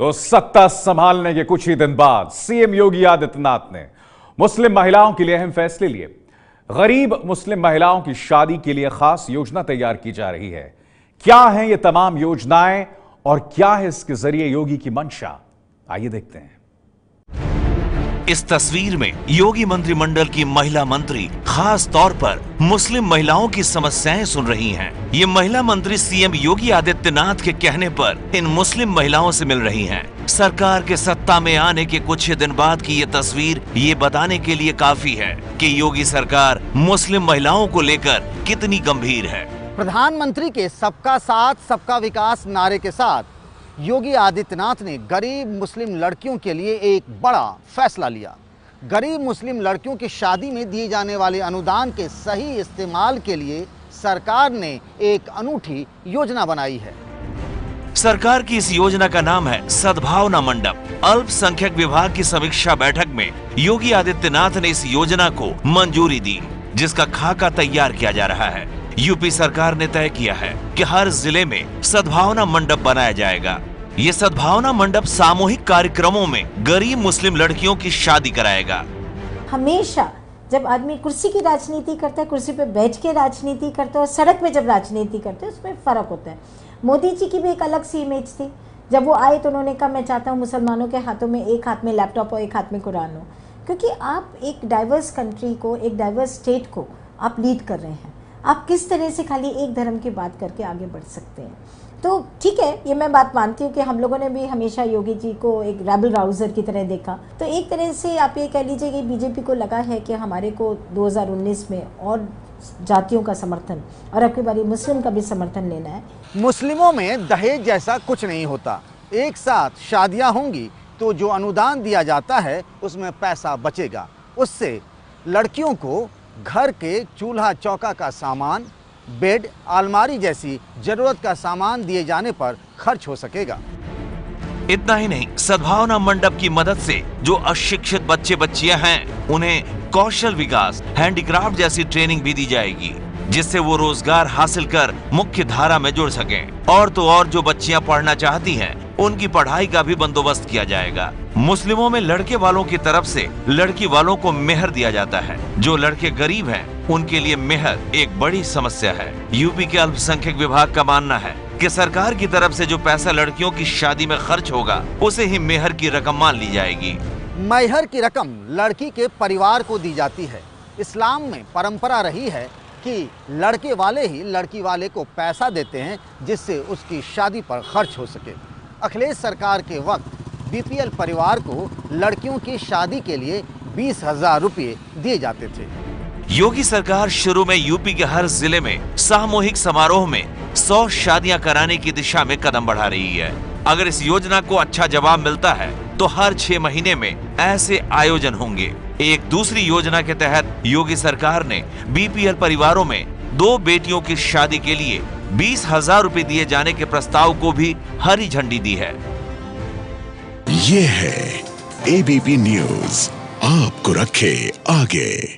तो सत्ता संभालने के कुछ ही दिन बाद सीएम योगी आदित्यनाथ ने मुस्लिम महिलाओं के लिए अहम फैसले लिए। गरीब मुस्लिम महिलाओं की शादी के लिए खास योजना तैयार की जा रही है। क्या हैं ये तमाम योजनाएं और क्या है इसके जरिए योगी की मंशा, आइए देखते हैं। इस तस्वीर में योगी मंत्रिमंडल की महिला मंत्री खास तौर पर मुस्लिम महिलाओं की समस्याएं सुन रही हैं। ये महिला मंत्री सीएम योगी आदित्यनाथ के कहने पर इन मुस्लिम महिलाओं से मिल रही हैं। सरकार के सत्ता में आने के कुछ ही दिन बाद की ये तस्वीर ये बताने के लिए काफी है कि योगी सरकार मुस्लिम महिलाओं को लेकर कितनी गंभीर है। प्रधानमंत्री के सबका साथ सबका विकास नारे के साथ योगी आदित्यनाथ ने गरीब मुस्लिम लड़कियों के लिए एक बड़ा फैसला लिया। गरीब मुस्लिम लड़कियों की शादी में दिए जाने वाले अनुदान के सही इस्तेमाल के लिए सरकार ने एक अनूठी योजना बनाई है। सरकार की इस योजना का नाम है सद्भावना मंडप। अल्पसंख्यक विभाग की समीक्षा बैठक में योगी आदित्यनाथ ने इस योजना को मंजूरी दी, जिसका खाका तैयार किया जा रहा है। यूपी सरकार ने तय किया है कि हर जिले में सद्भावना मंडप बनाया जाएगा। ये सद्भावना मंडप सामूहिक कार्यक्रमों में गरीब मुस्लिम लड़कियों की शादी कराएगा। हमेशा जब आदमी कुर्सी की राजनीति करता है, कुर्सी पे बैठ के राजनीति करता है और सड़क पे जब राजनीति करते हैं उसमें फर्क होता है। मोदी जी की भी एक अलग सी इमेज थी। जब वो आए तो उन्होंने कहा मैं चाहता हूँ मुसलमानों के हाथों में एक हाथ में लैपटॉप और एक हाथ में कुरान हो, क्योंकि आप एक डाइवर्स कंट्री को, एक डाइवर्स स्टेट को आप लीड कर रहे हैं। आप किस तरह से खाली एक धर्म की बात करके आगे बढ़ सकते हैं। तो ठीक है, ये मैं बात मानती हूँ कि हम लोगों ने भी हमेशा योगी जी को एक रेबल राउजर की तरह देखा। तो एक तरह से आप ये कह लीजिए कि बीजेपी को लगा है कि हमारे को 2019 में और जातियों का समर्थन और अब की बारी मुस्लिम का भी समर्थन लेना है। मुस्लिमों में दहेज जैसा कुछ नहीं होता। एक साथ शादियाँ होंगी तो जो अनुदान दिया जाता है उसमें पैसा बचेगा। उससे लड़कियों को घर के चूल्हा चौका का सामान, बेड, अलमारी जैसी जरूरत का सामान दिए जाने पर खर्च हो सकेगा। इतना ही नहीं, सद्भावना मंडप की मदद से जो अशिक्षित बच्चे बच्चियां हैं उन्हें कौशल विकास, हैंडीक्राफ्ट जैसी ट्रेनिंग भी दी जाएगी, जिससे वो रोजगार हासिल कर मुख्य धारा में जुड़ सकें। और तो और जो बच्चियां पढ़ना चाहती हैं उनकी पढ़ाई का भी बंदोबस्त किया जाएगा। मुस्लिमों में लड़के वालों की तरफ से लड़की वालों को मेहर दिया जाता है। जो लड़के गरीब हैं उनके लिए मेहर एक बड़ी समस्या है। यूपी के अल्पसंख्यक विभाग का मानना है कि सरकार की तरफ से जो पैसा लड़कियों की शादी में खर्च होगा उसे ही मेहर की रकम मान ली जाएगी। मेहर की रकम लड़की के परिवार को दी जाती है। इस्लाम में परंपरा रही है कि लड़के वाले ही लड़की वाले को पैसा देते हैं जिससे उसकी शादी पर खर्च हो सके। अखिलेश सरकार के वक्त बीपीएल परिवार को लड़कियों की शादी के लिए 20,000 रुपये दिए जाते थे। योगी सरकार शुरू में यूपी के हर जिले में सामूहिक समारोह में 100 शादियां कराने की दिशा में कदम बढ़ा रही है। अगर इस योजना को अच्छा जवाब मिलता है तो हर 6 महीने में ऐसे आयोजन होंगे। एक दूसरी योजना के तहत योगी सरकार ने बीपीएल परिवारों में 2 बेटियों की शादी के लिए 20,000 रुपए दिए जाने के प्रस्ताव को भी हरी झंडी दी है। ये है एबीपी न्यूज, आपको रखे आगे।